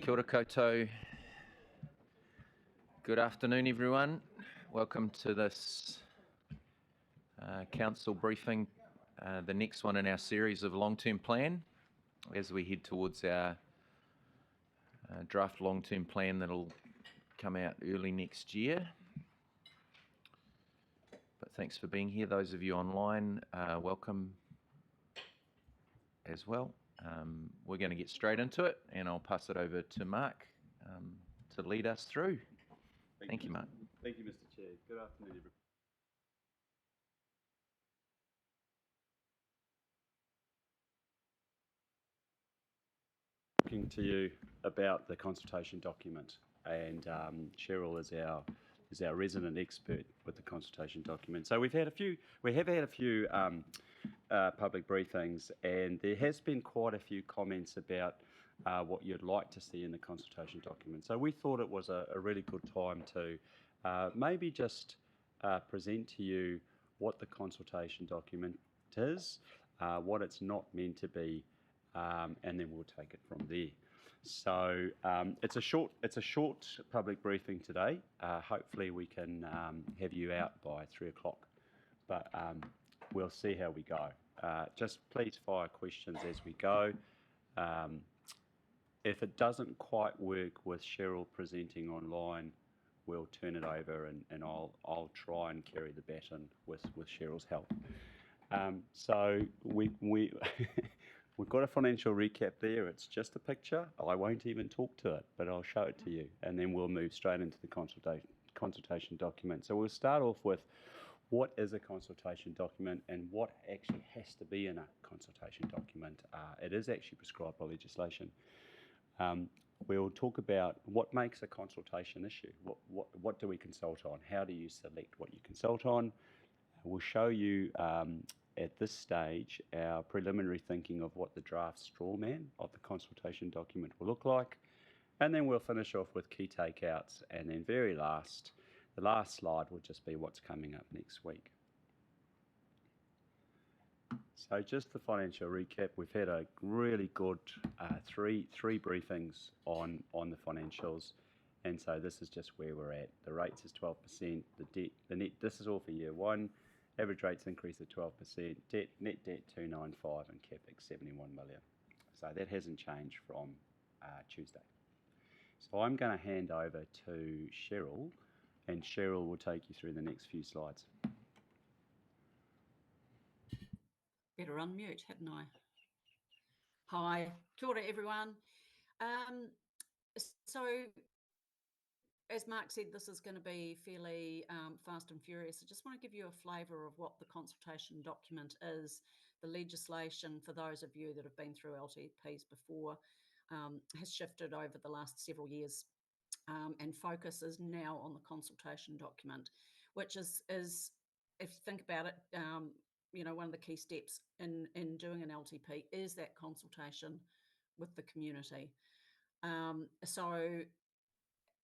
Kia ora koutou. Good afternoon, everyone. Welcome to this council briefing, the next one in our series of long-term plan, as we head towards our draft long-term plan that'll come out early next year. But thanks for being here. Those of you online, welcome as well. We're going to get straight into it, and I'll pass it over to Mark to lead us through. Thank you, Mark. Thank you, Mr. Chair. Good afternoon, everybody. Talking to you about the consultation document, and Cheryl is our resident expert with the consultation document. So we have had a few public briefings, and there has been quite a few comments about what you'd like to see in the consultation document. So we thought it was a really good time to maybe just present to you what the consultation document is, what it's not meant to be, and then we'll take it from there. So it's a short public briefing today. Hopefully we can have you out by 3 o'clock, but we'll see how we go. Just please fire questions as we go. If it doesn't quite work with Cheryl presenting online, we'll turn it over and I'll try and carry the baton with Cheryl's help. So we've got a financial recap there. It's just a picture. I won't even talk to it, but I'll show it to you, and then we'll move straight into the consultation document. So we'll start off with what is a consultation document and what actually has to be in a consultation document. It is actually prescribed by legislation. We'll talk about what makes a consultation issue. What do we consult on? How do you select what you consult on? We'll show you at this stage our preliminary thinking of what the draft straw man of the consultation document will look like. And then we'll finish off with key takeouts. And then the last slide will just be what's coming up next week. So just the financial recap, we've had a really good three briefings on the financials, and so this is just where we're at. The rates is 12%, the net, this is all for year one, average rates increase at 12%, net debt 295 and capex 71 million. So that hasn't changed from Tuesday. So I'm going to hand over to Cheryl, and Cheryl will take you through the next few slides. Better unmute, hadn't I? Hi, kia ora everyone. So, as Mark said, this is going to be fairly fast and furious. I just want to give you a flavour of what the consultation document is. The legislation, for those of you that have been through LTPs before, has shifted over the last several years, and focus is now on the consultation document, which is if you think about it, one of the key steps in doing an LTP is that consultation with the community. And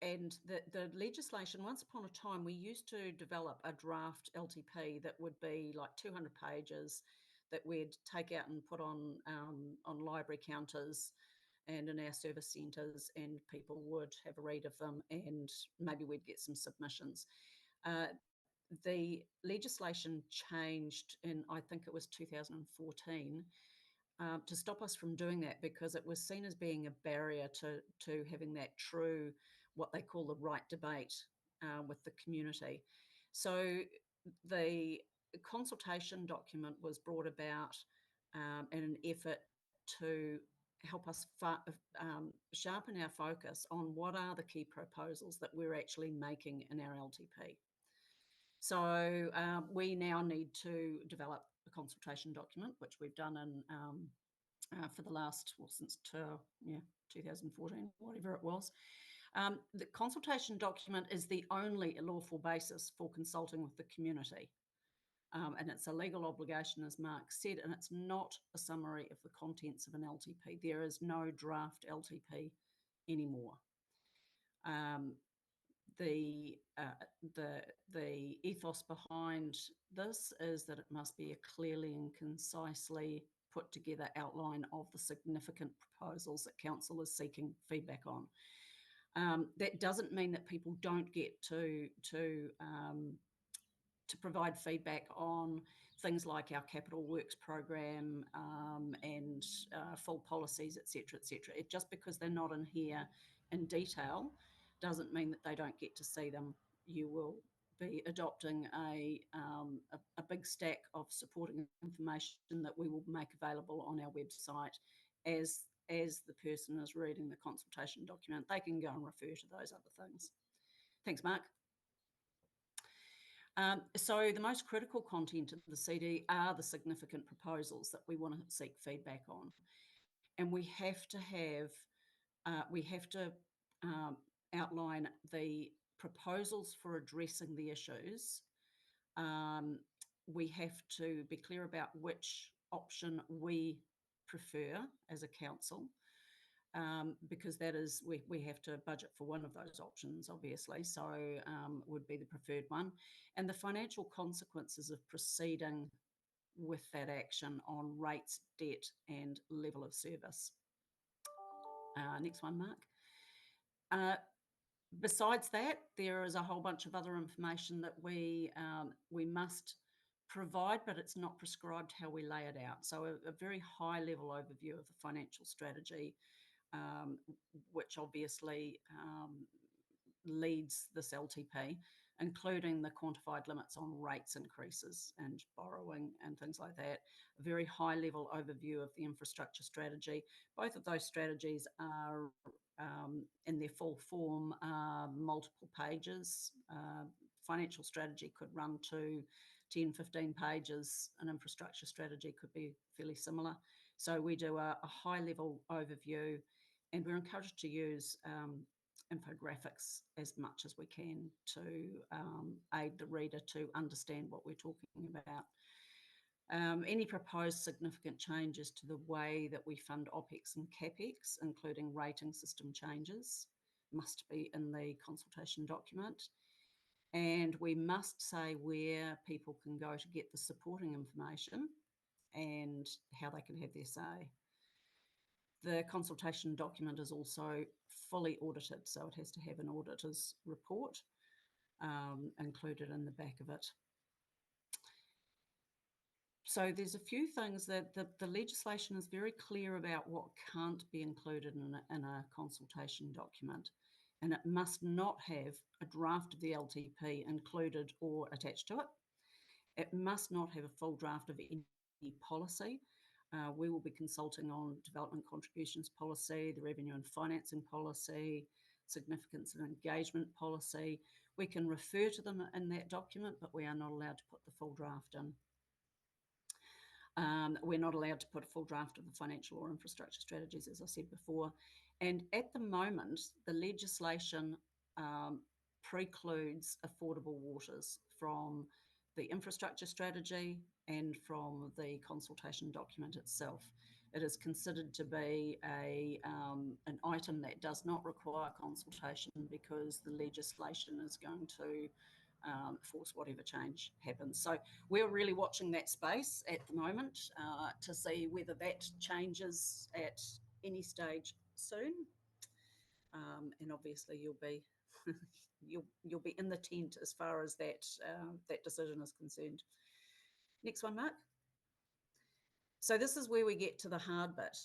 the legislation, once upon a time, we used to develop a draft LTP that would be like 200 pages that we'd take out and put on library counters and in our service centres, and people would have a read of them, and maybe we'd get some submissions. The legislation changed in, I think it was 2014, to stop us from doing that, because it was seen as being a barrier to having that true, what they call the right debate with the community. So the consultation document was brought about in an effort to help us sharpen our focus on what are the key proposals that we're actually making in our LTP. So we now need to develop a consultation document, which we've done for the last, since 2014, whatever it was. The consultation document is the only lawful basis for consulting with the community. And it's a legal obligation, as Mark said, and it's not a summary of the contents of an LTP. There is no draft LTP anymore. The ethos behind this is that it must be a clearly and concisely put together outline of the significant proposals that council is seeking feedback on. That doesn't mean that people don't get to provide feedback on things like our capital works program and full policies, etc., etc. Just because they're not in here in detail doesn't mean that they don't get to see them. You will be adopting a big stack of supporting information that we will make available on our website as the person is reading the consultation document. They can go and refer to those other things. Thanks, Mark. So the most critical content of the CD are the significant proposals that we want to seek feedback on, and we have to outline the proposals for addressing the issues. We have to be clear about which option we prefer as a council. Because that is, we have to budget for one of those options, obviously, so would be the preferred one. And the financial consequences of proceeding with that action on rates, debt, and level of service. Next one, Mark. Besides that, there is a whole bunch of other information that we must provide, but it's not prescribed how we lay it out. So a very high level overview of the financial strategy, which obviously leads this LTP, including the quantified limits on rates increases and borrowing and things like that. A very high level overview of the infrastructure strategy. Both of those strategies are in their full form, multiple pages. Financial strategy could run to 10, 15 pages. An infrastructure strategy could be fairly similar. So we do a high level overview, and we're encouraged to use infographics as much as we can to aid the reader to understand what we're talking about. Any proposed significant changes to the way that we fund OPEX and CAPEX, including rating system changes, must be in the consultation document. And we must say where people can go to get the supporting information and how they can have their say. The consultation document is also fully audited, so it has to have an auditor's report included in the back of it. So there's a few things that the legislation is very clear about what can't be included in a consultation document. And it must not have a draft of the LTP included or attached to it. It must not have a full draft of any policy. We will be consulting on development contributions policy, the revenue and financing policy, significance and engagement policy. We can refer to them in that document, but we are not allowed to put the full draft in. We're not allowed to put a full draft of the financial or infrastructure strategies, as I said before. And at the moment, the legislation precludes affordable waters from the infrastructure strategy and from the consultation document itself. It is considered to be an item that does not require consultation because the legislation is going to force whatever change happens. So we're really watching that space at the moment to see whether that changes at any stage soon. And obviously you'll be you'll be in the tent as far as that that decision is concerned. Next one, Mark. So this is where we get to the hard bit,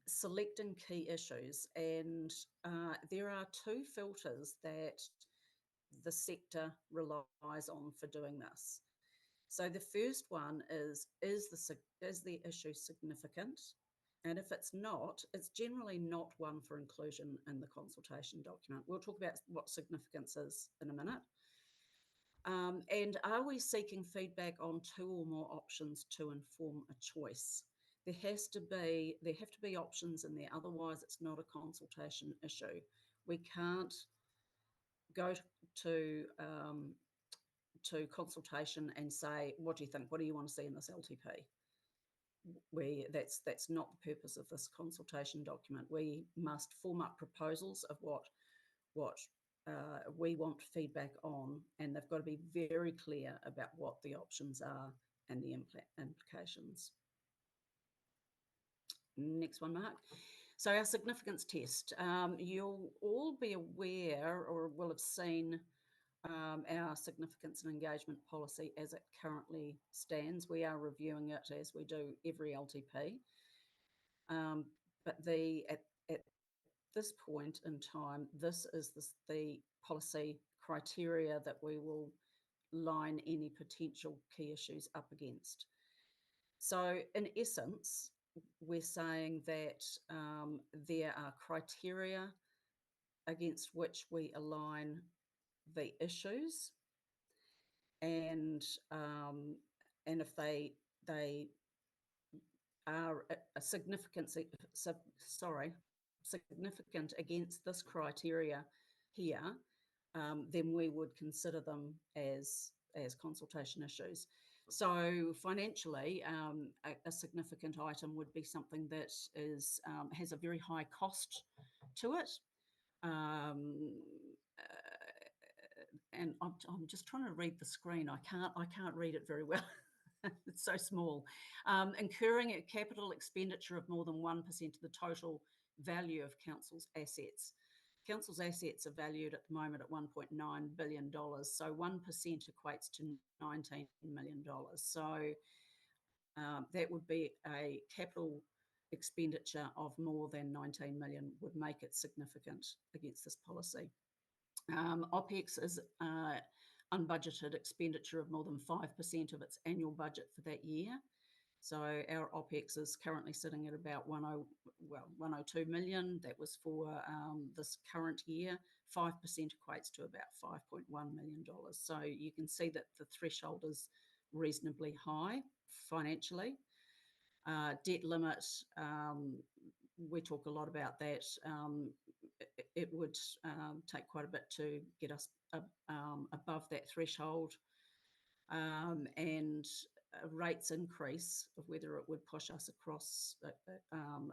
selecting key issues. And there are two filters that the sector relies on for doing this. So the first one is the issue significant? And if it's not, it's generally not one for inclusion in the consultation document. We'll talk about what significance is in a minute. And are we seeking feedback on two or more options to inform a choice? There have to be options in there, otherwise it's not a consultation issue. We can't go to consultation and say, what do you think? What do you want to see in this LTP? That's not the purpose of this consultation document. We must form up proposals of what we want feedback on, and they've got to be very clear about what the options are and the implications. Next one, Mark. So our significance test, you'll all be aware or will have seen our significance and engagement policy as it currently stands. We are reviewing it as we do every LTP. But at this point in time, this is the policy criteria that we will line any potential key issues up against. So in essence, we're saying that there are criteria against which we align the issues, and if they are a significant against this criteria here, then we would consider them as consultation issues. So financially, a significant item would be something that is has a very high cost to it. Um, and I'm just trying to read the screen. I can't read it very well. It's so small. Incurring a capital expenditure of more than 1% of the total value of council's assets. Council's assets are valued at the moment at $1.9 billion. So 1% equates to $19 million. So that would be a capital expenditure of more than 19 million would make it significant against this policy. OPEX is unbudgeted expenditure of more than 5% of its annual budget for that year. So our OPEX is currently sitting at about 102 million. That was for this current year. 5% equates to about $5.1 million. So you can see that the threshold is reasonably high financially. Debt limit, we talk a lot about that. It would take quite a bit to get us above that threshold, and rates increase of whether it would push us across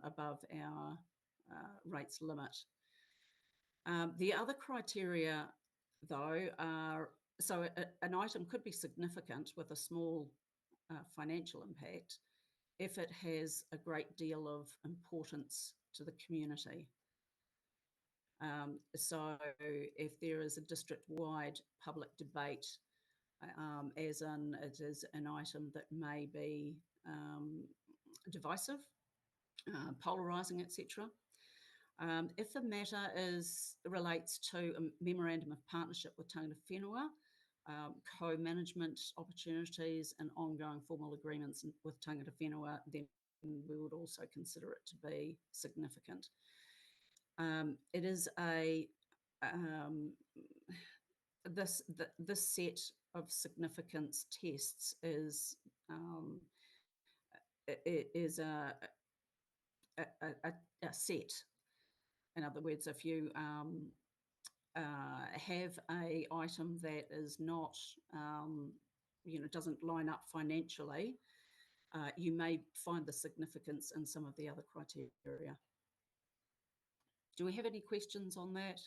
above our rates limit. The other criteria, though, are so an item could be significant with a small financial impact if it has a great deal of importance to the community. So if there is a district-wide public debate, as in it is an item that may be divisive, polarising, etc. If the matter relates to a memorandum of partnership with Tangata Whenua, co-management opportunities and ongoing formal agreements with Tangata Whenua, then we would also consider it to be significant. It is this set of significance tests is a set. In other words, if you have a item that is not, doesn't line up financially, you may find the significance in some of the other criteria. Do we have any questions on that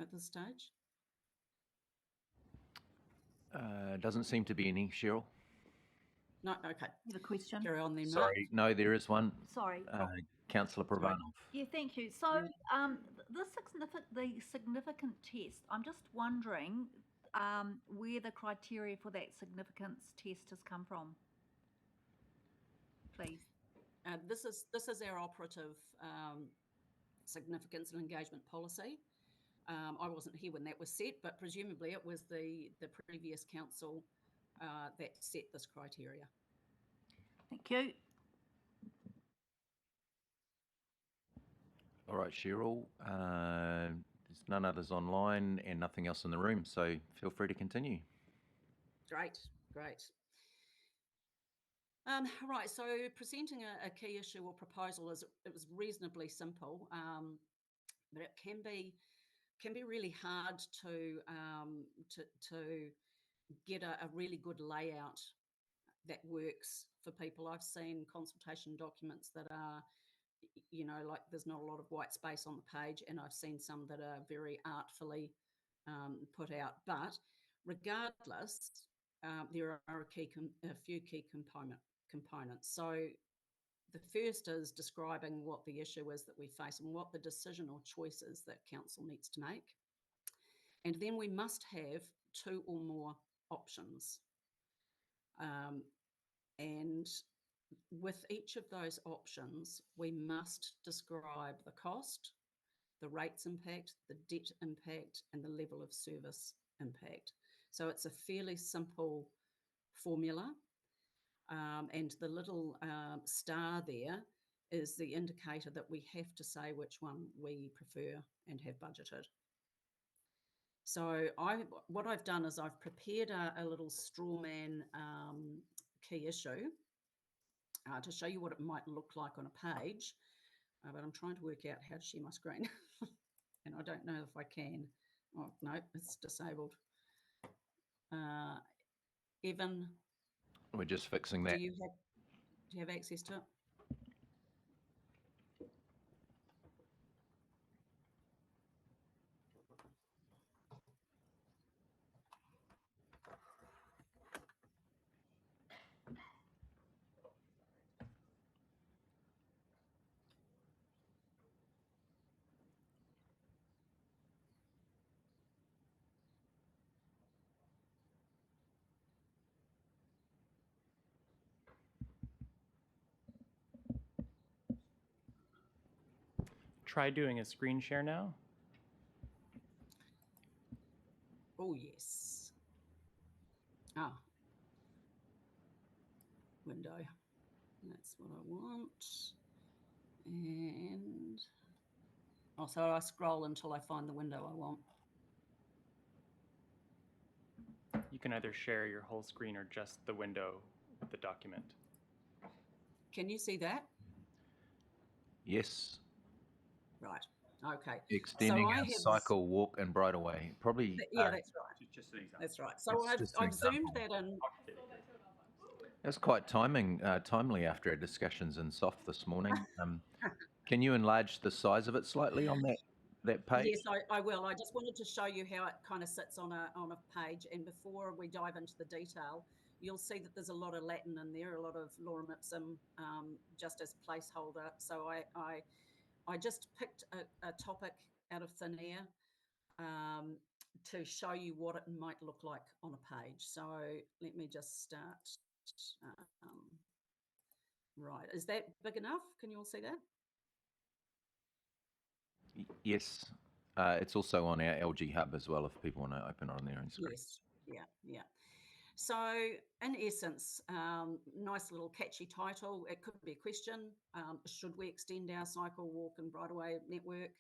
at this stage? Doesn't seem to be any, Cheryl. No, okay. I have a question. Carry on then, Mark. Sorry, no, there is one. Sorry. Councillor Provanov. Yeah, thank you. So the significant test, I'm just wondering where the criteria for that significance test has come from, please. This is our operative significance and engagement policy. I wasn't here when that was set, but presumably it was the previous council that set this criteria. Thank you. All right, Cheryl. There's none others online and nothing else in the room, so feel free to continue. Great. Right, so presenting a key issue or proposal it was reasonably simple, but it can be really hard to get a really good layout that works for people. I've seen consultation documents that are, like there's not a lot of white space on the page, and I've seen some that are very artfully put out. But regardless, there are a few key components. So The first is describing what the issue is that we face and what the decision or choices that council needs to make. And then we must have 2 or more options. And with each of those options, we must describe the cost, the rates impact, the debt impact, and the level of service impact. So it's a fairly simple formula. And the little star there is the indicator that we have to say which one we prefer and have budgeted. So what I've done is I've prepared a little straw man key issue to show you what it might look like on a page, but I'm trying to work out how to share my screen and I don't know if I can. Oh, no, it's disabled. Evan, We're just fixing that. do you have access to it? Try doing a screen share now. Oh, yes. Ah. Window. That's what I want. And also I scroll until I find the window I want. You can either share your whole screen or just the window with the document. Can you see that? Yes. Right. Okay. Extending So I our have- cycle, walk, and bridleway. Probably. Yeah, that's right. Just an example. That's right. So It's just an I've zoomed example. that in. That's quite timely after our discussions in SOF this morning. Can you enlarge the size of it slightly on that page? Yes, I will. I just wanted to show you how it kind of sits on a page. And before we dive into the detail, you'll see that there's a lot of Latin in there, a lot of lorem ipsum, just as placeholder. So I just picked a topic out of thin air to show you what it might look like on a page. So let me just start. Right, is that big enough? Can you all see that? Yes. It's also on our LG Hub as well if people want to open it on their own screen. Yes, yeah. So in essence, nice little catchy title. It could be a question. Should we extend our cycle, walk and bridleway network?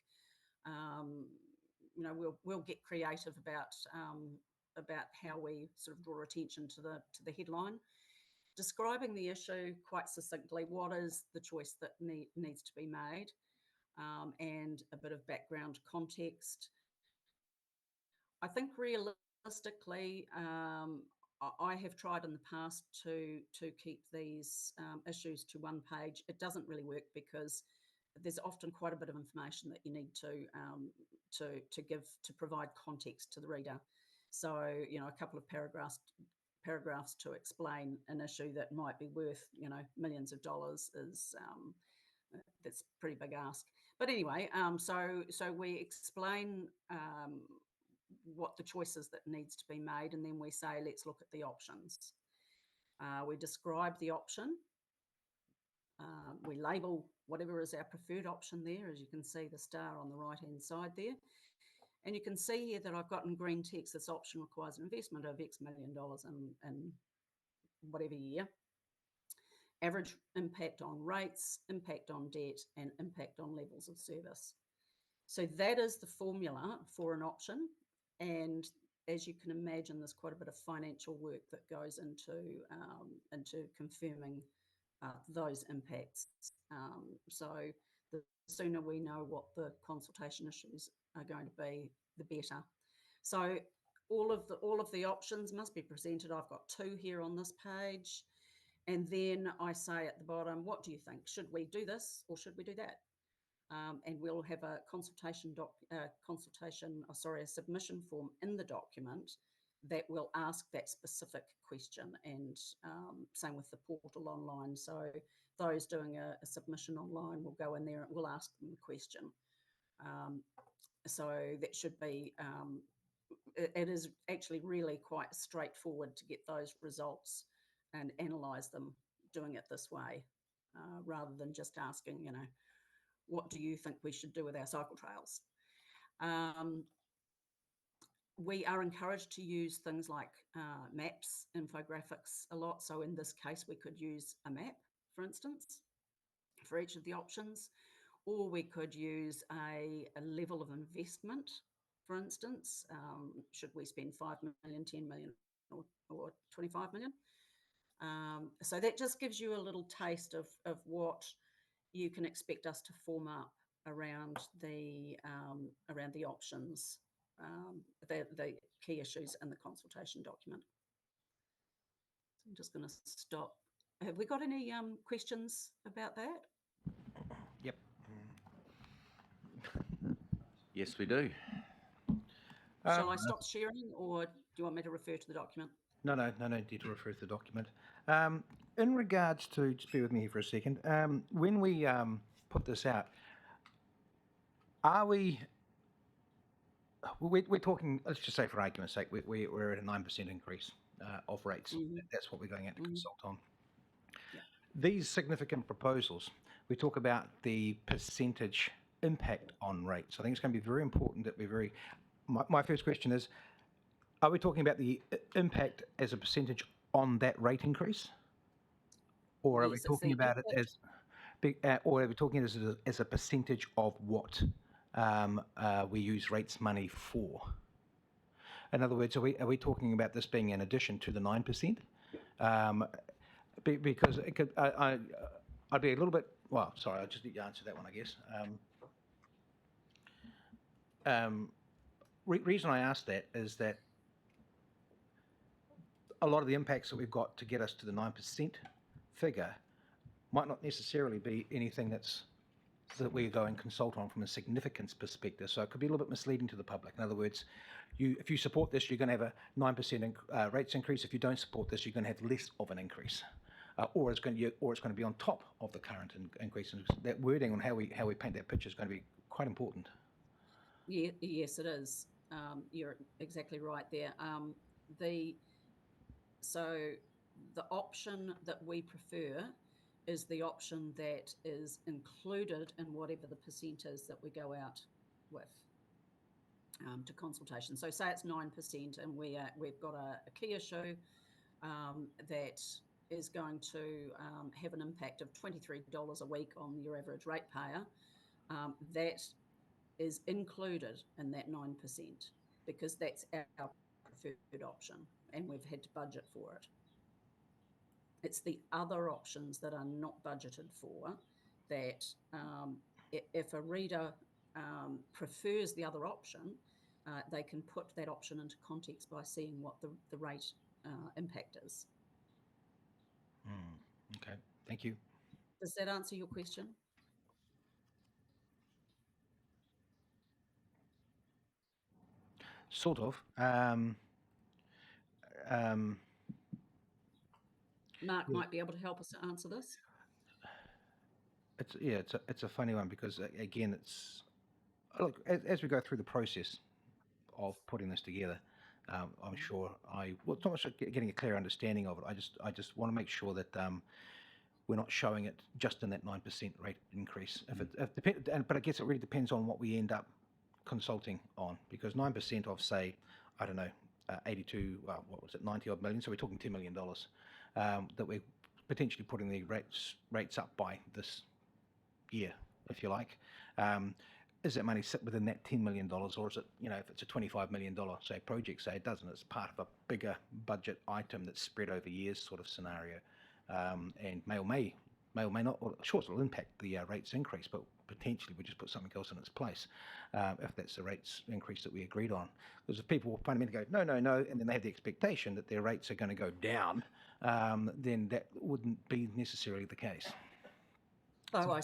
We'll get creative about how we sort of draw attention to the headline. Describing the issue quite succinctly, what is the choice that needs to be made, and a bit of background context. I think realistically, I have tried in the past to keep these issues to one page. It doesn't really work because there's often quite a bit of information that you need to give to provide context to the reader. So a couple of paragraphs to explain an issue that might be worth millions of dollars is that's pretty big ask. But anyway, so we explain what the choices that needs to be made, and then we say let's look at the options. We describe the option. We label whatever is our preferred option there, as you can see the star on the right hand side there. And you can see here that I've got in green text, this option requires an investment of X million dollars in whatever year. Average impact on rates, impact on debt, and impact on levels of service. So that is the formula for an option. And as you can imagine, there's quite a bit of financial work that goes into confirming those impacts. So the sooner we know what the consultation issues are going to be, the better. So all of the options must be presented. I've got 2 here on this page. And then I say at the bottom, what do you think? Should we do this or should we do that? And we'll have a a submission form in the document that will ask that specific question, and same with the portal online. So those doing a submission online will go in there and we'll ask them a question. So that should be, it is actually really quite straightforward to get those results and analyse them doing it this way, rather than just asking, what do you think we should do with our cycle trails? We are encouraged to use things like maps, infographics a lot. So in this case, we could use a map, for instance, for each of the options, or we could use a level of investment, for instance. Should we spend 5 million, 10 million, or 25 million? So that just gives you a little taste of what you can expect us to form up around the options, the key issues in the consultation document. So I'm just going to stop. Have we got any questions about that? Yep. Yes, we do. Shall I stop sharing, or do you want me to refer to the document? No need to refer to the document. In regards to, just bear with me here for a second, when we put this out, are we're talking, let's just say for argument's sake, we're at a 9% increase of rates. Mhm. That's what we're going out to Mhm. consult on. Yeah. These significant proposals, we talk about the percentage impact on rates. I think it's going to be very important that we're very, my first question is, are we talking about the impact as a percentage on that rate increase? Or are we Yes, it's talking the about it impact. or are we talking as a percentage of what we use rates money for? In other words, are we talking about this being in addition to the 9%? Because it could, I'd be a little bit, well, sorry, I'll just let you answer that one, I guess. Reason I asked that is that a lot of the impacts that we've got to get us to the 9% figure might not necessarily be anything that we go and consult on from a significance perspective. So it could be a little bit misleading to the public. In other words, if you support this, you're going to have a 9% rates increase. If you don't support this, you're going to have less of an increase, or it's going to be on top of the current increase. And that wording on how we paint that picture is going to be quite important. Yeah, yes, it is. You're exactly right there. So the option that we prefer is the option that is included in whatever the percent is that we go out with to consultation. So say it's 9%, and we've got a key issue that is going to have an impact of $23 a week on your average ratepayer. That is included in that 9% because that's our preferred option, and we've had to budget for it. It's the other options that are not budgeted for that if a reader prefers the other option, they can put that option into context by seeing what the rate impact is. Okay, thank you. Does that answer your question? Sort of. Mark might be able to help us to answer this. It's a funny one because again, look, as we go through the process of putting this together, I'm sure well, it's not much getting a clear understanding of it. I just want to make sure that we're not showing it just in that 9% rate increase. But I guess it really depends on what we end up consulting on, because 9% of, say, I don't know, 82, what was it, 90 odd million. So we're talking $10 million that we're potentially putting the rates up by this year, if you like. Is that money sit within that $10 million, or is it, if it's a $25 million, say, project, say it doesn't, it's part of a bigger budget item that's spread over years sort of scenario, and may or may not, or sure, it'll impact the rates increase, but potentially we just put something else in its place if that's the rates increase that we agreed on. Because if people fundamentally go, no, and then they have the expectation that their rates are going to go down, then that wouldn't be necessarily the case. Oh, I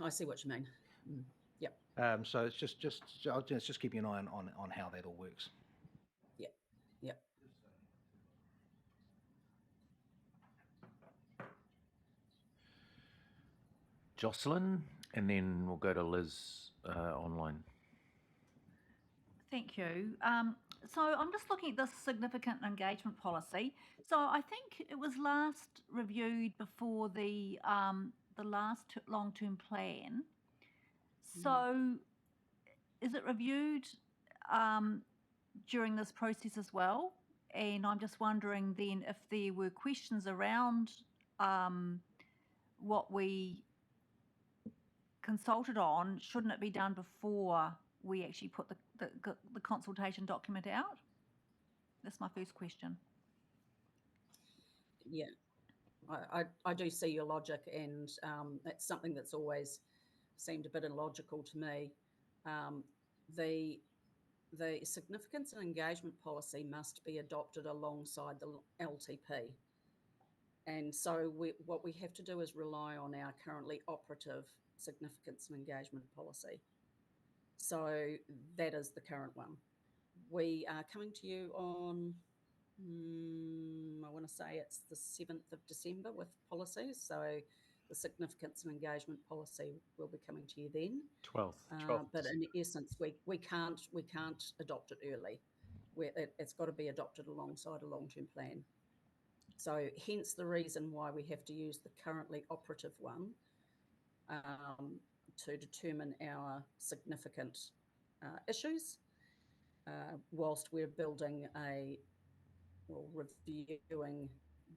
see what you mean. Yep. So it's just keeping an eye on how that all works. Yep. Jocelyn, and then we'll go to Liz online. Thank you. So I'm just looking at this significant engagement policy. So I think it was last reviewed before the last long-term plan. So is it reviewed during this process as well? And I'm just wondering then if there were questions around what we consulted on, shouldn't it be done before we actually put the consultation document out? That's my first question. Yeah, I do see your logic, and it's something that's always seemed a bit illogical to me. The significance and engagement policy must be adopted alongside the LTP. And so what we have to do is rely on our currently operative significance and engagement policy. So that is the current one. We are coming to you on, I want to say it's the 7th of December with policies. So the significance and engagement policy will be coming to you then. 12th. But in essence, we can't adopt it early. It's got to be adopted alongside a long-term plan. So hence the reason why we have to use the currently operative one to determine our significant issues whilst we're building reviewing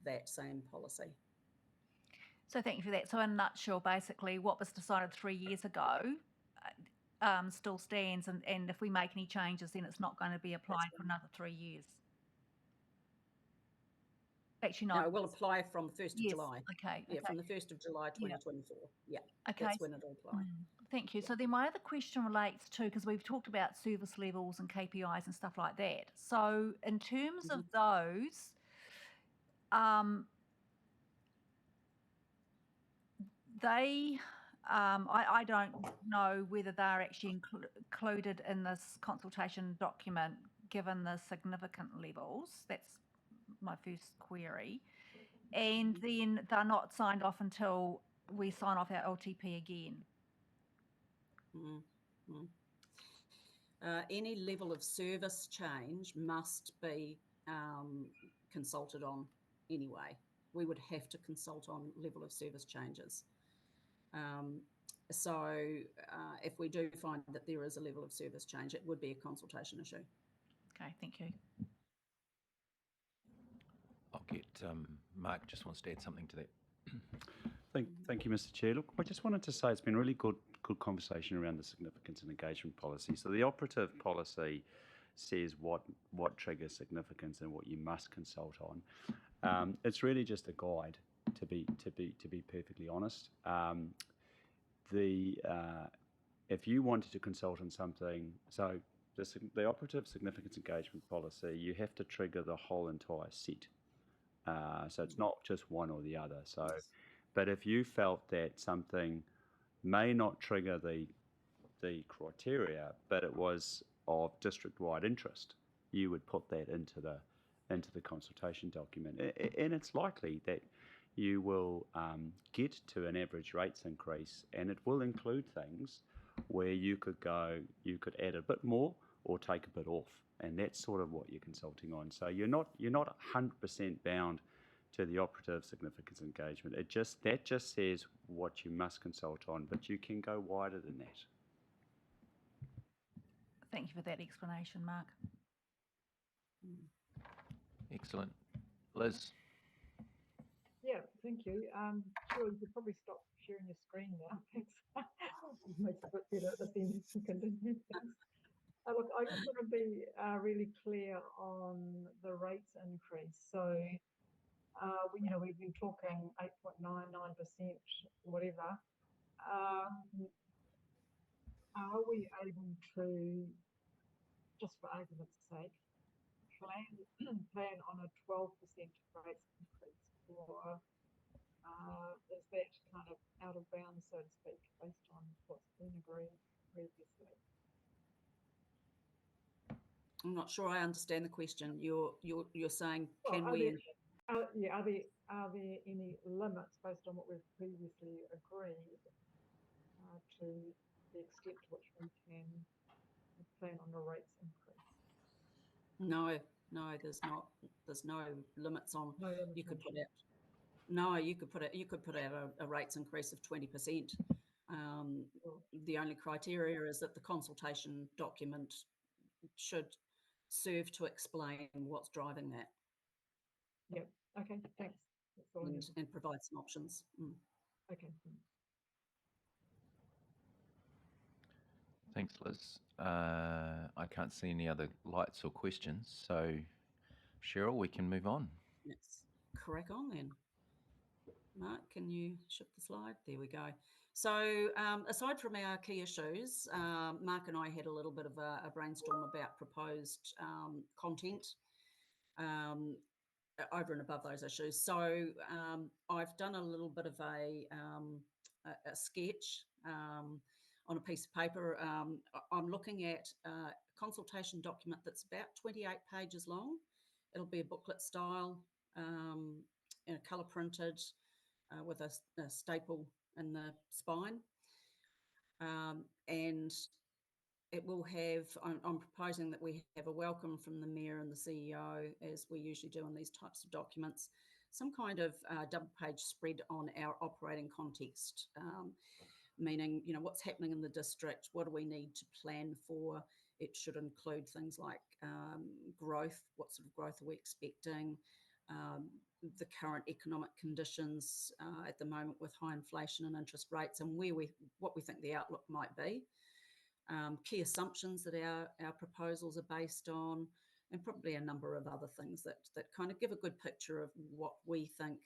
that same policy. So thank you for that. So in a nutshell, basically what was decided 3 years ago still stands, and if we make any changes, then it's not going to be applied for another 3 years. Actually, no. No, it will apply from 1st of July. Okay. Yeah, from the 1st of July 2024. Yeah, okay. That's when it'll apply. Thank you. So then my other question relates to, because we've talked about service levels and KPIs and stuff like that. So in terms of those, I don't know whether they're actually included in this consultation document, given the significant levels. That's my first query. And then they're not signed off until we sign off our LTP again. Any level of service change must be consulted on anyway. We would have to consult on level of service changes. So if we do find that there is a level of service change, it would be a consultation issue. Okay, thank you. I'll get Mark just wants to add something to that. Thank you, Mr. Chair. Look, I just wanted to say it's been a really good conversation around the significance and engagement policy. So the operative policy says what triggers significance and what you must consult on. It's really just a guide, to be perfectly honest. If you wanted to consult on something, so the operative significance engagement policy, you have to trigger the whole entire set. So it's not just one or the other. So, but if you felt that something may not trigger the criteria, but it was of district-wide interest, you would put that into the consultation document. And it's likely that you will get to an average rates increase, and it will include things where you could add a bit more or take a bit off, and that's sort of what you're consulting on. So you're not 100% bound to the operative significance engagement. That just says what you must consult on, but you can go wider than that. Thank you for that explanation, Mark. Excellent. Liz? Yeah, thank you. Sure, you could probably stop sharing your screen now. Thanks. It makes it a bit better at the end. You can do things. Look, I just want to be really clear on the rates increase. So, we've been talking 8.99%, whatever. Are we able to, just for argument's sake, plan on a 12% rates increase, or is that kind of out of bounds, so to speak, based on what's been agreed previously? I'm not sure I understand the question. You're saying, can Well, we? Are there any limits based on what we've previously agreed to the extent to which we can plan on a rates increase? No, no, there's no limits on, No you could put limitation. out, no, you could put out a rates increase of 20%. Sure. The only criteria is that the consultation document should serve to explain what's driving that Yep. Okay. Thanks. That's all I need. and provide some options. Okay. Thanks. Thanks, Liz. I can't see any other lights or questions, so Cheryl, we can move on. Let's crack on then. Mark, can you shift the slide? There we go. So aside from our key issues, Mark and I had a little bit of a brainstorm about proposed content over and above those issues. So I've done a little bit of a sketch on a piece of paper. I'm looking at a consultation document that's about 28 pages long. It'll be a booklet style, colour printed with a staple in the spine. And it will have, I'm proposing that we have a welcome from the Mayor and the CEO, as we usually do in these types of documents, some kind of double page spread on our operating context, meaning, you know, what's happening in the district, what do we need to plan for. It should include things like growth, what sort of growth are we expecting, the current economic conditions at the moment with high inflation and interest rates, and what we think the outlook might be. Key assumptions that our proposals are based on, and probably a number of other things that kind of give a good picture of what we think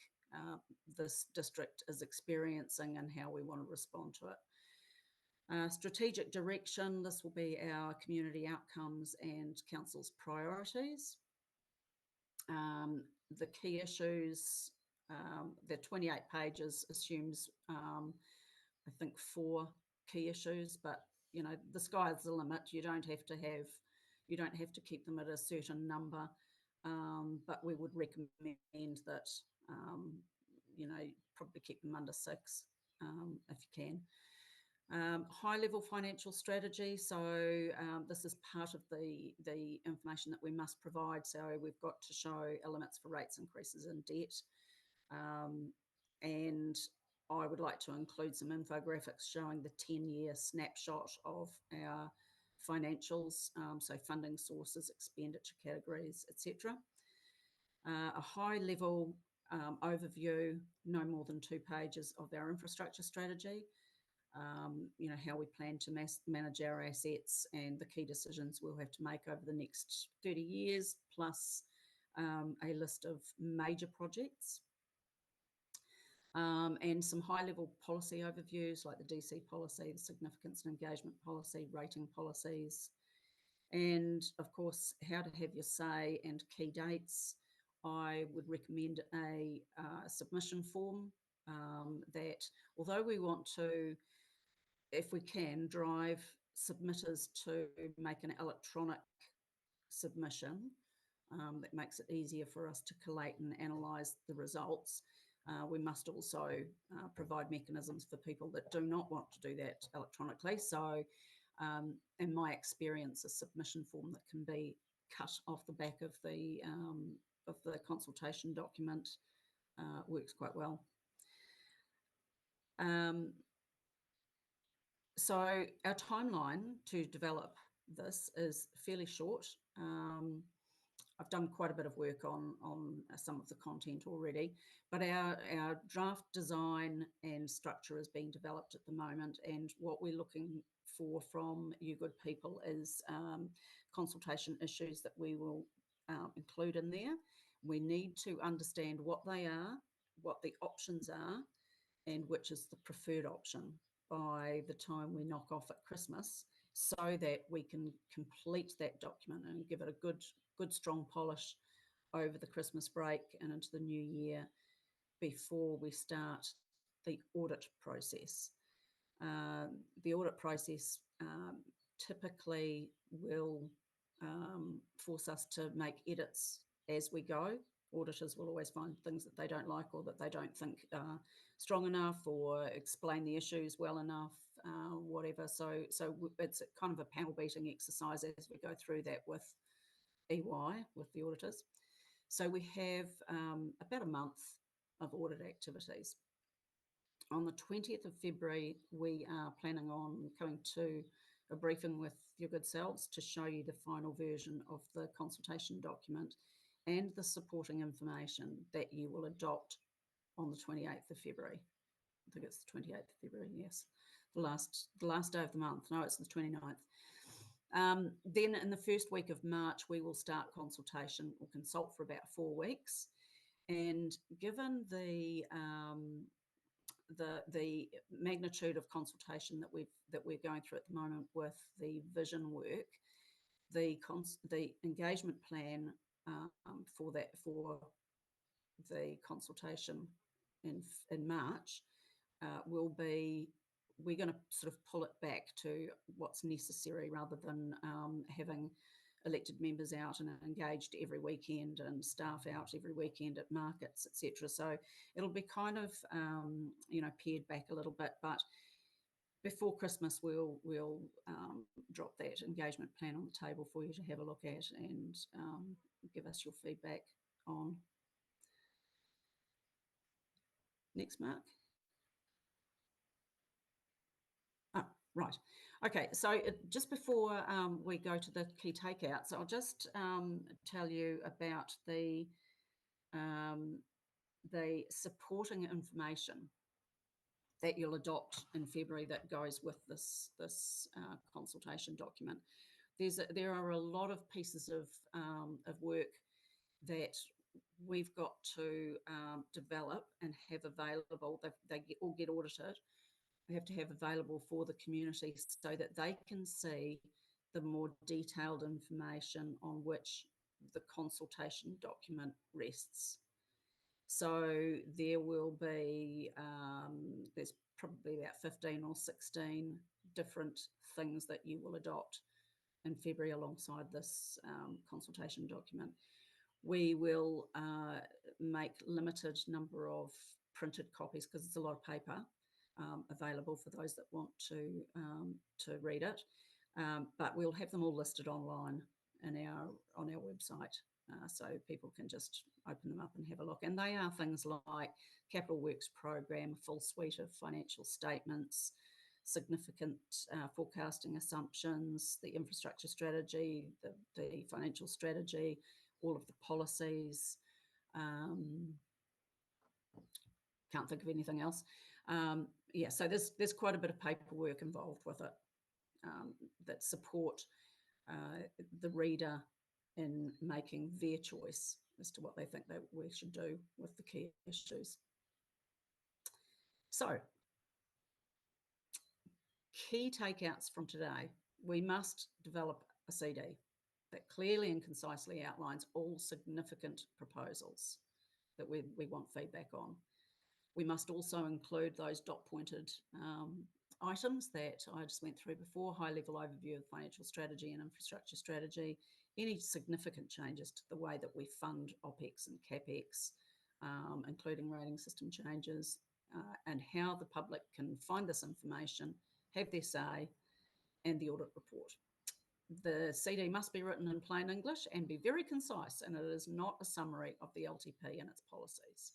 this district is experiencing and how we want to respond to it. Strategic direction, this will be our community outcomes and council's priorities. The key issues, the 28 pages assumes, I think, 4 key issues, but you know, the sky's the limit. You don't have to keep them at a certain number, but we would recommend that, you know, probably keep them under 6 if you can. High level financial strategy. So this is part of the information that we must provide. So we've got to show elements for rates increases in debt. And I would like to include some infographics showing the 10-year snapshot of our financials, so funding sources, expenditure categories, etc. A high-level overview, no more than 2 pages, of our infrastructure strategy. You know, how we plan to manage our assets and the key decisions we'll have to make over the next 30 years, plus a list of major projects. And some high-level policy overviews like the DC policy, the significance and engagement policy, rating policies, and of course, how to have your say and key dates. I would recommend a submission form that, although we want to, if we can, drive submitters to make an electronic submission, that makes it easier for us to collate and analyse the results. We must also provide mechanisms for people that do not want to do that electronically. So in my experience, a submission form that can be cut off the back of the consultation document works quite well. So our timeline to develop this is fairly short. I've done quite a bit of work on some of the content already, but our draft design and structure is being developed at the moment, and what we're looking for from you good people is consultation issues that we will include in there. We need to understand what they are, what the options are, and which is the preferred option by the time we knock off at Christmas, so that we can complete that document and give it a good strong polish over the Christmas break and into the new year before we start the audit process. The audit process typically will force us to make edits as we go. Auditors will always find things that they don't like or that they don't think are strong enough or explain the issues well enough. whatever. It's a kind of a panel beating exercise as we go through that with EY, with the auditors. So we have about a month of audit activities. On the 20th of February, we are planning on coming to a briefing with your good selves to show you the final version of the consultation document and the supporting information that you will adopt on the 28th of February. I think it's the 28th of February, yes. The last day of the month. No, it's the 29th. Then in the first week of March, we will start consultation or consult for about 4 weeks. And given the magnitude of consultation that we're going through at the moment with the vision work, the engagement plan for the consultation in March will be, we're going to sort of pull it back to what's necessary rather than having elected members out and engaged every weekend and staff out every weekend at markets, etc. So it'll be kind of pared back a little bit, but before Christmas we'll drop that engagement plan on the table for you to have a look at and give us your feedback on. Next, Mark. Oh, right. Okay, so just before we go to the key takeouts, I'll just tell you about the supporting information that you'll adopt in February that goes with this consultation document. There are a lot of pieces of work that we've got to develop and have available. They all get audited. We have to have available for the community so that they can see the more detailed information on which the consultation document rests. So there will be, there's probably about 15 or 16 different things that you will adopt in February alongside this consultation document. We will make limited number of printed copies because it's a lot of paper available for those that want to read it. But we'll have them all listed online on our website. So people can just open them up and have a look. And they are things like Capital Works Program, a full suite of financial statements, significant forecasting assumptions, the infrastructure strategy, the financial strategy, all of the policies. Can't think of anything else. Yeah, so there's quite a bit of paperwork involved with it that support the reader in making their choice as to what they think that we should do with the key issues. So, key takeouts from today. We must develop a CD that clearly and concisely outlines all significant proposals that we want feedback on. We must also include those dot-pointed items that I just went through before, high-level overview of financial strategy and infrastructure strategy, any significant changes to the way that we fund OPEX and CAPEX, including rating system changes, and how the public can find this information, have their say, and the audit report. The CD must be written in plain English and be very concise, and it is not a summary of the LTP and its policies.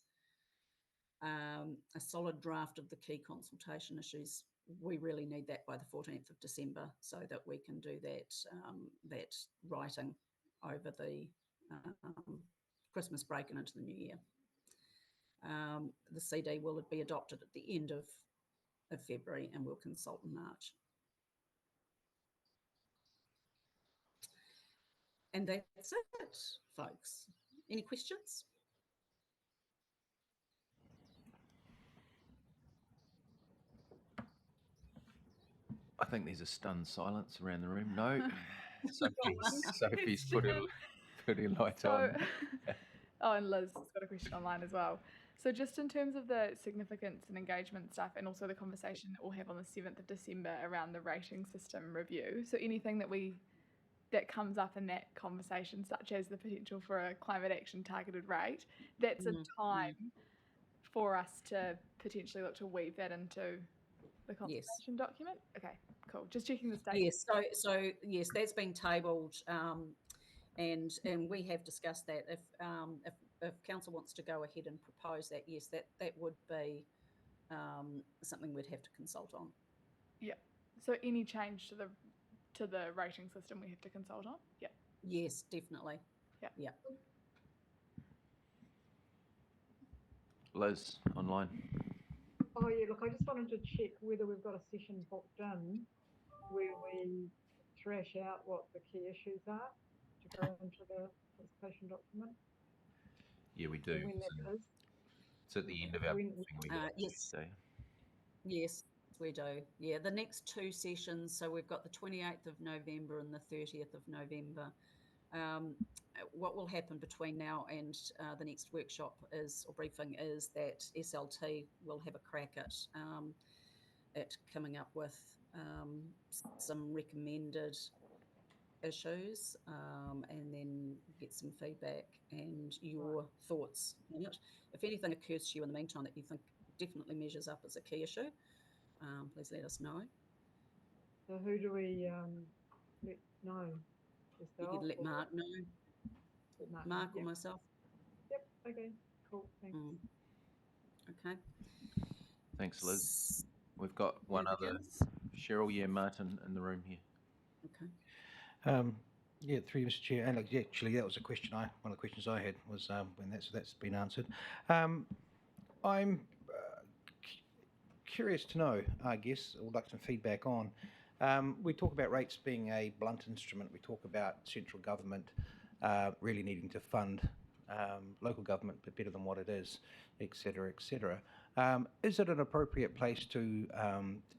A solid draft of the key consultation issues. We really need that by the 14th of December so that we can do that writing over the Christmas break and into the new year. The CD will be adopted at the end of February and we'll consult in March. And that's it, folks. Any questions? I think there's a stunned silence around the room. No, Sophie's put her light on. Oh, and Liz has got a question online as well. So just in terms of the significance and engagement stuff and also the conversation that we'll have on the 7th of December around the rating system review, so anything that comes up in that conversation, such as the potential for a climate action targeted rate, that's a time for us to potentially look to weave that into The Yes. consultation document? Okay, cool. Just checking the state. Yes, so yes, that's been tabled, and we have discussed that. If council wants to go ahead and propose that, yes, that would be something we'd have to consult on. Yeah. So any change to the rating system we have to consult on? Yeah. Yes, definitely. Yeah. Yeah. Liz, online. Oh, yeah, look, I just wanted to check whether we've got a session booked in where we thrash out what the key issues are to go into the consultation document. Yeah, we So do. when So that is. it's at the end of our When- briefing we get Yes. Tuesday. Yes, we do. Yeah, the next two sessions, so we've got the 28th of November and the 30th of November. What will happen between now and the next workshop is, or briefing, is that SLT will have a crack at coming up with some recommended issues, and then get some feedback and your thoughts on it. If anything occurs to you in the meantime that you think definitely measures up as a key issue, please let us know. So who do we let know? You Yourself could let or Mark know, let Mark Mark know? or myself. Yep, okay, cool, thanks. Okay. Thanks, Liz. We've got one Anything other. else? Cheryl, yeah, Martin in the room here. Okay. Yeah, through you, Mr. Chair. And yeah, actually, that was a question one of the questions I had was when that's been answered. I'm curious to know, I guess, or like some feedback on. We talk about rates being a blunt instrument. We talk about central government really needing to fund local government but better than what it is, et cetera, et cetera. Is it an appropriate place to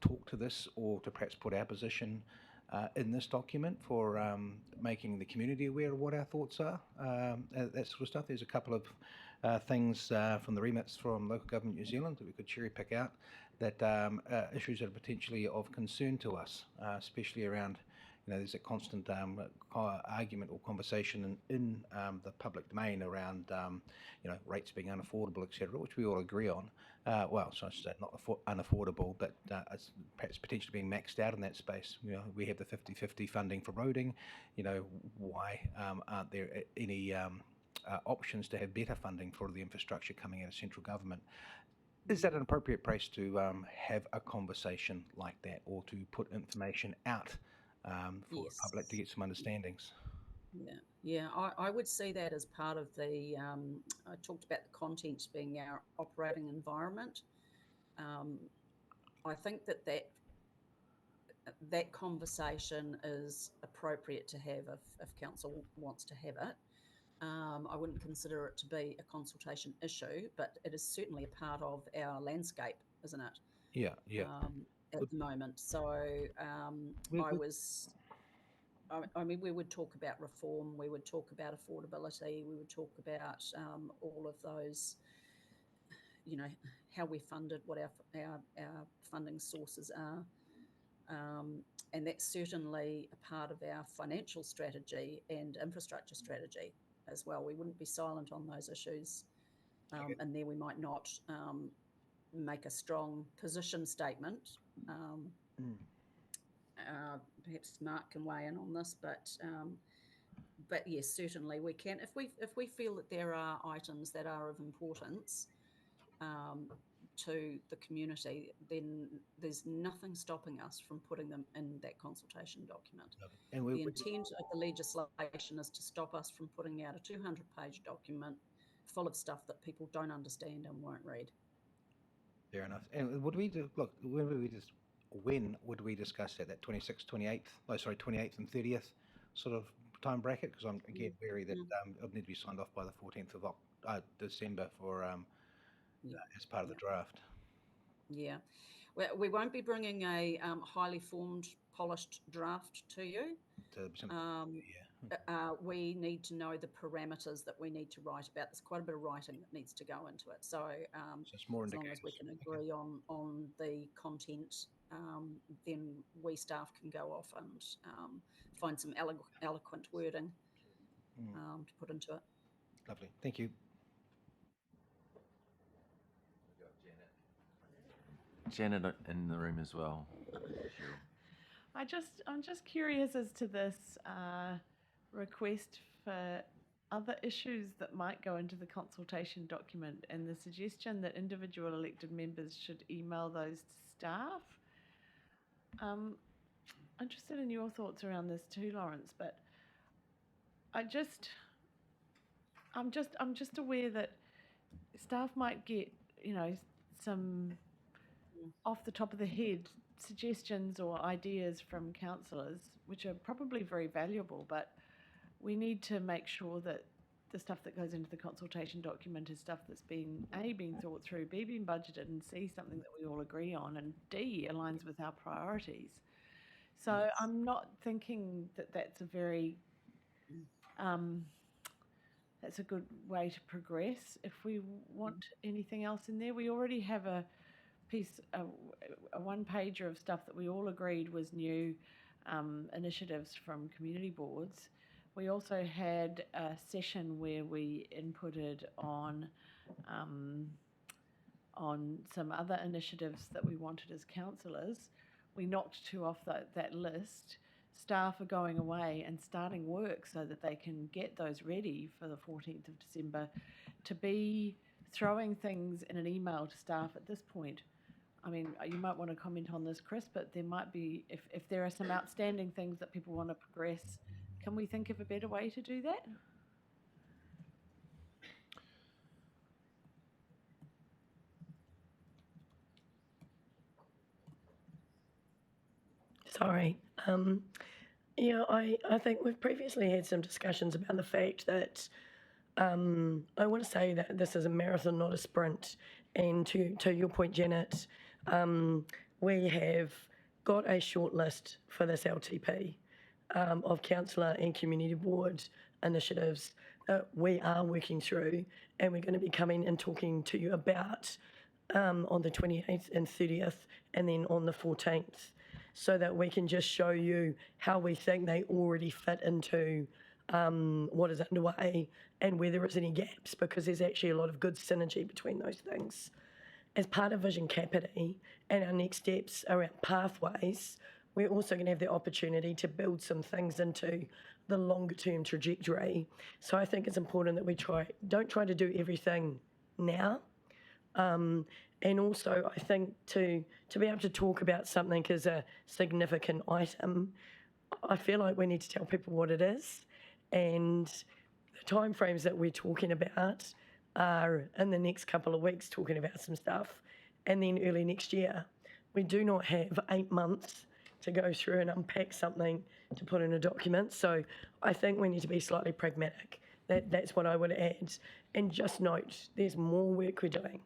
talk to this or to perhaps put our position in this document for making the community aware of what our thoughts are, that sort of stuff? There's a couple of things from the remits from Local Government New Zealand that we could cherry pick out that issues that are potentially of concern to us, especially around, there's a constant argument or conversation in the public domain around, rates being unaffordable, et cetera, which we all agree on. Well, so I should say not unaffordable, but as perhaps potentially being maxed out in that space. We have the 50-50 funding for roading. Why aren't there any options to have better funding for the infrastructure coming out of central government? Is that an appropriate place to have a conversation like that, or to put information out for the public to get some understandings? Yeah. I would see that as part of the. I talked about the content being our operating environment. I think that conversation is appropriate to have if council wants to have it. I wouldn't consider it to be a consultation issue, but it is certainly a part of our landscape, isn't it? Yeah. At the moment. So I mean, we would talk about reform, we would talk about affordability, we would talk about all of those, how we're funded, what our funding sources are. And that's certainly a part of our financial strategy and infrastructure strategy as well. We wouldn't be silent on those issues. And there we might not make a strong position statement. Perhaps Mark can weigh in on this, but yes, certainly we can. If we feel that there are items that are of importance to the community, then there's nothing stopping us from putting them in that consultation document. And the intent of the legislation is to stop us from putting out a 200-page document full of stuff that people don't understand and won't read. Fair enough. And would we when would we discuss that 26th, 28th, 28th and 30th sort of time bracket? Because I'm again wary that it'll need to be signed off by the 14th of December for as part of the draft. Yeah, we won't be bringing a highly formed, polished draft to you. We need to know the parameters that we need to write about. There's quite a bit of writing that needs to go into it. So, it's more as long as we can agree on the content, then we staff can go off and find some eloquent wording to put into it. Lovely, thank you. Janet in the room as well. Cheryl. I'm just curious as to this request for other issues that might go into the consultation document and the suggestion that individual elected members should email those to staff. Interested in your thoughts around this too, Lawrence, but I'm just aware that staff might get, some off the top of the head suggestions or ideas from councillors, which are probably very valuable, but we need to make sure that the stuff that goes into the consultation document is stuff that's been thought through, been budgeted, and C, something that we all agree on, and D, aligns with our priorities. So Yes. I'm not thinking that that's a very that's a good way to progress. If we want anything else in there, we already have a piece, a one-pager of stuff that we all agreed was new initiatives from community boards. We also had a session where we inputted on some other initiatives that we wanted as councillors. We knocked 2 off that list. Staff are going away and starting work so that they can get those ready for the 14th of December. To be throwing things in an email to staff at this point, I mean, you might want to comment on this, Chris, but there might be, if there are some outstanding things that people want to progress, can we think of a better way to do that? Sorry. Yeah, I think we've previously had some discussions about the fact that I want to say that this is a marathon, not a sprint. And to your point, Janet, we have got a short list for this LTP of councillor and community board initiatives that we are working through, and we're going to be coming and talking to you about on the 28th and 30th, and then on the 14th, so that we can just show you how we think they already fit into what is underway and where there is any gaps, because there's actually a lot of good synergy between those things. As part of Vision Capity and our next steps around pathways, we're also going to have the opportunity to build some things into the longer term trajectory. So I think it's important that we don't try to do everything now. And also, I think to be able to talk about something as a significant item, I feel like we need to tell people what it is. And the timeframes that we're talking about are in the next couple of weeks, talking about some stuff, and then early next year. We do not have 8 months to go through and unpack something to put in a document. So I think we need to be slightly pragmatic. That's what I would add. And just note, there's more work we're doing.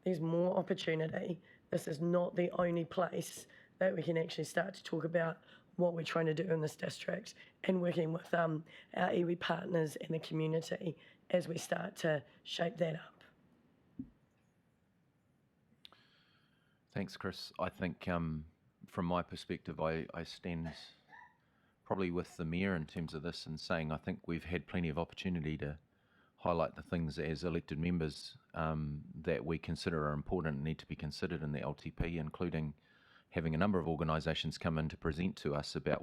There's more opportunity. This is not the only place that we can actually start to talk about what we're trying to do in this district, and working with our iwi partners and the community as we start to shape that up. Thanks, Chris. I think from my perspective, I stand probably with the Mayor in terms of this, and saying I think we've had plenty of opportunity to highlight the things as elected members that we consider are important and need to be considered in the LTP, including having a number of organisations come in to present to us about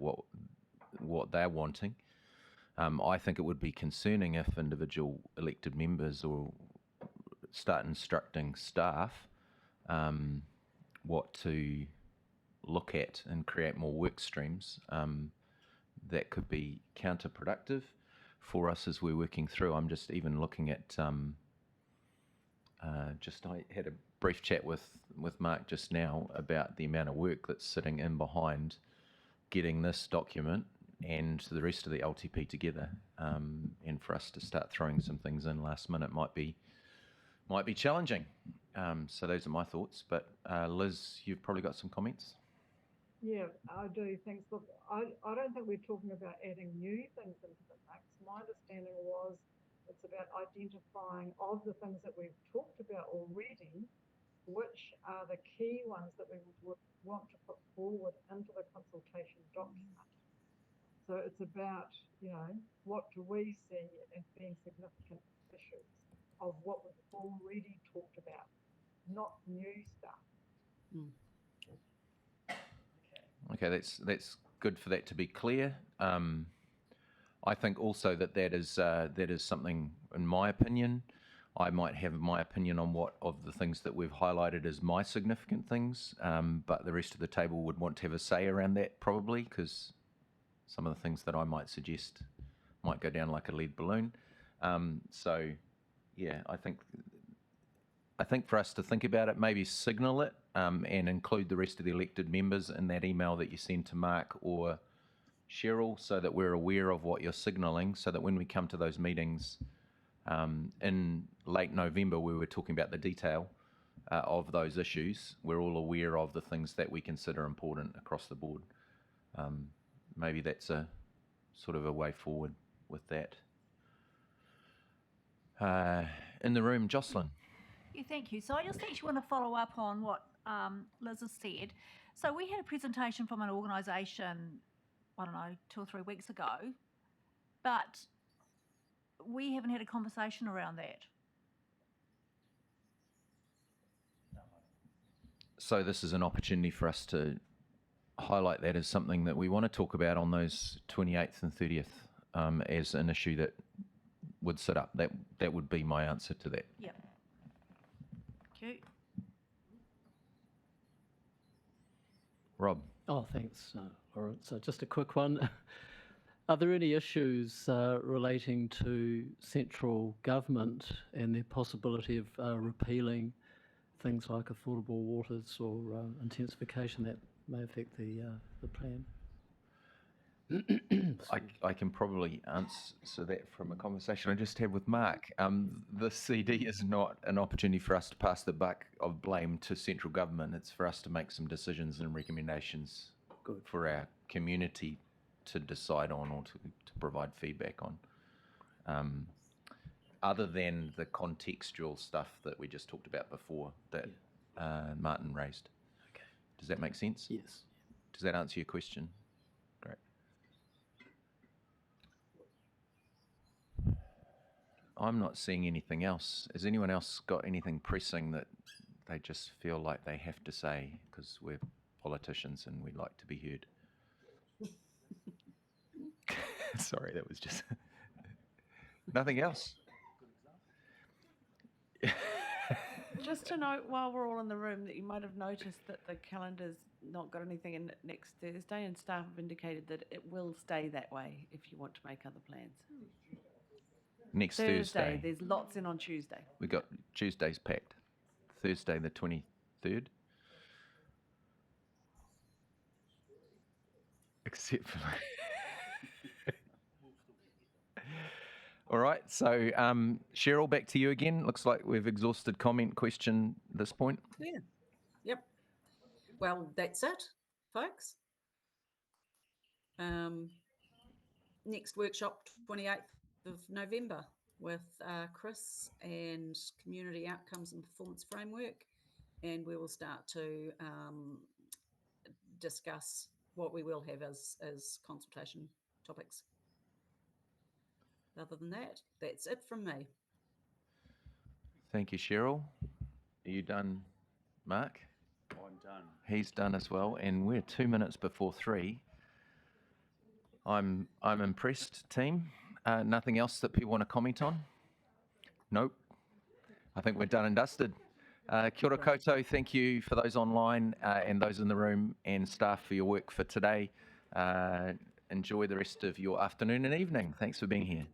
what they're wanting. I think it would be concerning if individual elected members or start instructing staff what to look at and create more work streams. That could be counterproductive for us as we're working through. I'm just even looking at I had a brief chat with Mark just now about the amount of work that's sitting in behind getting this document and the rest of the LTP together, and for us to start throwing some things in last minute might be challenging. So those are my thoughts. But Liz, you've probably got some comments. Yeah, I do. Thanks. Look, I don't think we're talking about adding new things into the mix. My understanding was it's about identifying of the things that we've talked about already, which are the key ones that we would want to put forward into the consultation document. So it's about, what do we see as being significant issues of what we've already talked about, not new stuff. Okay, that's good for that to be clear. I think also that is something, in my opinion, I might have my opinion on what of the things that we've highlighted as my significant things, but the rest of the table would want to have a say around that probably, because some of the things that I might suggest might go down like a lead balloon. So, yeah, I think for us to think about it, maybe signal it and include the rest of the elected members in that email that you send to Mark or Cheryl, so that we're aware of what you're signalling, so that when we come to those meetings in late November, we were talking about the detail of those issues, we're all aware of the things that we consider important across the board. Maybe that's a sort of a way forward with that. In the room, Jocelyn. Yeah, thank you. So I just actually want to follow up on what Liz has said. So we had a presentation from an organisation, I don't know, 2 or 3 weeks ago, but we haven't had a conversation around that. So this is an opportunity for us to highlight that as something that we want to talk about on those 28th and 30th as an issue that would sit up. That would be my answer to that. Yep. Thank you. Rob. Oh, thanks, Lauren. So just a quick one. Are there any issues relating to central government and the possibility of repealing things like affordable waters or intensification that may affect the plan? I can probably answer that from a conversation I just had with Mark. The CD is not an opportunity for us to pass the buck of blame to central government. It's for us to make some decisions and recommendations for our community to decide on or to provide feedback on. Other than the contextual stuff that we just talked about before that Martin raised. Okay. Does that make sense? Yes. Does that answer your question? Great. I'm not seeing anything else. Has anyone else got anything pressing that they just feel like they have to say, because we're politicians and we like to be heard? Sorry, that was just nothing else. Just to note, while we're all in the room, that you might have noticed that the calendar's not got anything in it next Thursday, and staff have indicated that it will stay that way if you want to make other plans. Next Thursday. There's lots in on Tuesday. We got Tuesday's packed. Thursday the 23rd. Except for all right, so Cheryl, back to you again. Looks like we've exhausted comment, question at this point. Yeah. Yep. Well, that's it, folks. Next workshop, 28th of November, with Chris and Community Outcomes and Performance Framework, and we will start to discuss what we will have as consultation topics. Other than that, that's it from me. Thank you, Cheryl. Are you done, Mark? I'm done. He's done as well, and we're 2 minutes before 3. I'm impressed, team. Nothing else that people want to comment on? Nope. I think we're done and dusted. Kia ora koutou. Thank you for those online and those in the room, and staff for your work for today. Enjoy the rest of your afternoon and evening. Thanks for being here.